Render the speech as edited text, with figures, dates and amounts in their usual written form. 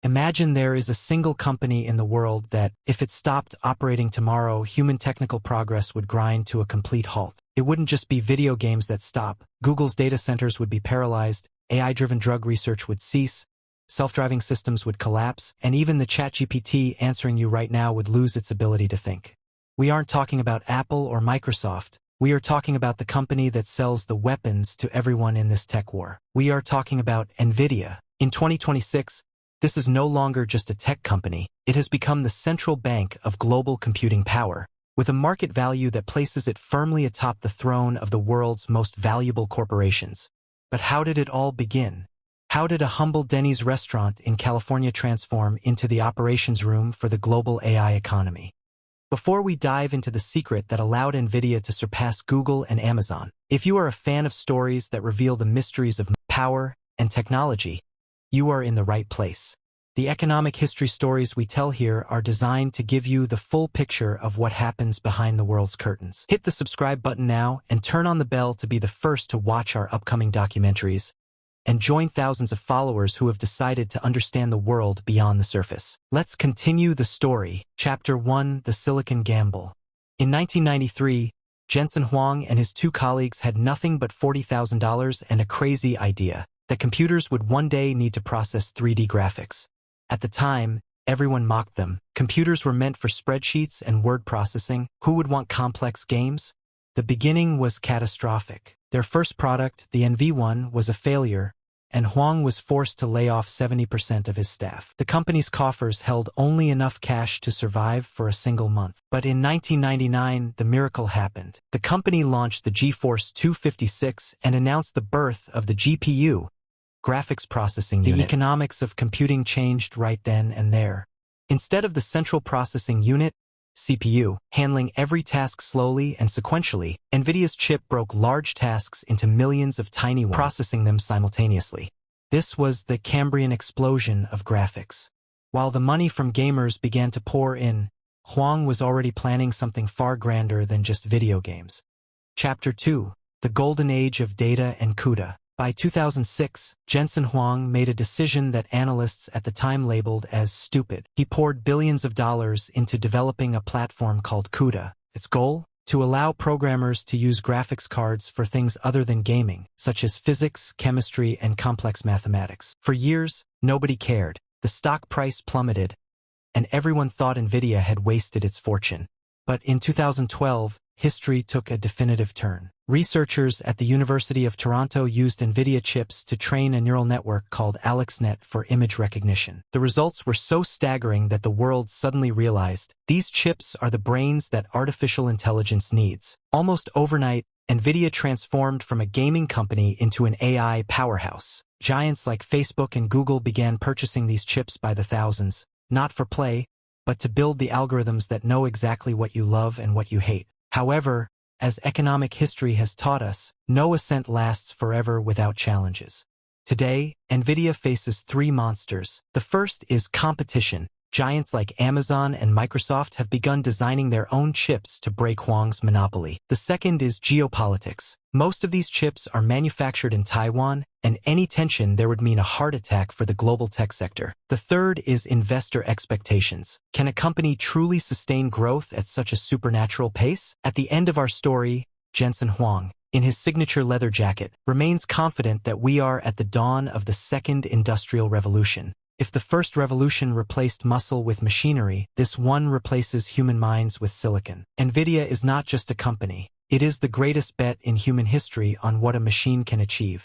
Imagine there is a single company in the world that, if it stopped operating tomorrow, human technical progress would grind to a complete halt. It wouldn't just be video games that stop. Google's data centers would be paralyzed, AI-driven drug research would cease, self-driving systems would collapse, and even the ChatGPT answering you right now would lose its ability to think. We aren't talking about Apple or Microsoft. We are talking about the company that sells the weapons to everyone in this tech war. We are talking about Nvidia. In 2026, this is no longer just a tech company. It has become the central bank of global computing power, with a market value that places it firmly atop the throne of the world's most valuable corporations. But how did it all begin? How did a humble Denny's restaurant in California transform into the operations room for the global AI economy? Before we dive into the secret that allowed Nvidia to surpass Google and Amazon, if you are a fan of stories that reveal the mysteries of power and technology, you are in the right place. The economic history stories we tell here are designed to give you the full picture of what happens behind the world's curtains. Hit the subscribe button now and turn on the bell to be the first to watch our upcoming documentaries, and join thousands of followers who have decided to understand the world beyond the surface. Let's continue the story. Chapter 1: The Silicon Gamble. In 1993, Jensen Huang and his two colleagues had nothing but $40,000 and a crazy idea that computers would one day need to process 3D graphics. At the time, everyone mocked them. Computers were meant for spreadsheets and word processing. Who would want complex games? The beginning was catastrophic. Their first product, the NV1, was a failure, and Huang was forced to lay off 70% of his staff. The company's coffers held only enough cash to survive for a single month. But in 1999, the miracle happened. The company launched the GeForce 256 and announced the birth of the GPU, graphics processing unit. The economics of computing changed right then and there. Instead of the central processing unit, CPU, handling every task slowly and sequentially, Nvidia's chip broke large tasks into millions of tiny ones, processing them simultaneously. This was the Cambrian explosion of graphics. While the money from gamers began to pour in, Huang was already planning something far grander than just video games. Chapter 2: The Golden Age of Data and CUDA. By 2006, Jensen Huang made a decision that analysts at the time labeled as stupid. He poured billions of dollars into developing a platform called CUDA. Its goal? To allow programmers to use graphics cards for things other than gaming, such as physics, chemistry, and complex mathematics. For years, nobody cared. The stock price plummeted, and everyone thought Nvidia had wasted its fortune. But in 2012, history took a definitive turn. Researchers at the University of Toronto used Nvidia chips to train a neural network called AlexNet for image recognition. The results were so staggering that the world suddenly realized these chips are the brains that artificial intelligence needs. Almost overnight, Nvidia transformed from a gaming company into an AI powerhouse. Giants like Facebook and Google began purchasing these chips by the thousands, not for play, but to build the algorithms that know exactly what you love and what you hate. However, as economic history has taught us, no ascent lasts forever without challenges. Today, Nvidia faces three monsters. The first is competition. Giants like Amazon and Microsoft have begun designing their own chips to break Huang's monopoly. The second is geopolitics. Most of these chips are manufactured in Taiwan, and any tension there would mean a heart attack for the global tech sector. The third is investor expectations. Can a company truly sustain growth at such a supernatural pace? At the end of our story, Jensen Huang, in his signature leather jacket, remains confident that we are at the dawn of the second industrial revolution. If the first revolution replaced muscle with machinery, this one replaces human minds with silicon. Nvidia is not just a company. It is the greatest bet in human history on what a machine can achieve.